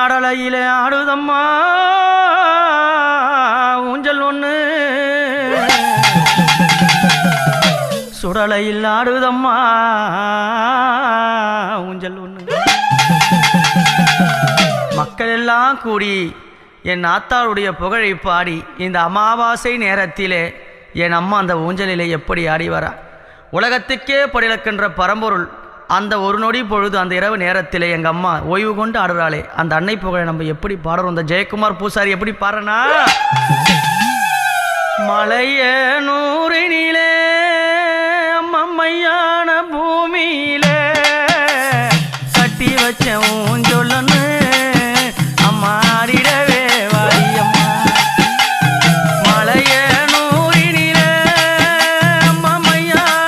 ஆடலையிலே ஆடுதம்மா ஊஞ்சல் ஒன்று சுடலையில் ஆடுதம்மா ஊஞ்சல் ஒன்று மக்கள் எல்லாம் கூடி என் ஆத்தாளுடைய புகழை பாடி இந்த அமாவாசை நேரத்திலே என் அம்மா அந்த ஊஞ்சலிலே எப்படி ஆடி வரா உலகத்துக்கே படிலக்கின்ற பரம்பொருள் அந்த ஒரு நொடி பொழுது அந்த இரவு நேரத்திலே எங்கள் அம்மா ஓய்வு கொண்டு ஆடுறாளே அந்த அன்னை புகழை நம்ம எப்படி பாடுறோம் இந்த ஜெயக்குமார் பூசாரி எப்படி பாடுறனா மலைய நூறினிலே அம்மம்மையான பூமியிலே கட்டி வச்ச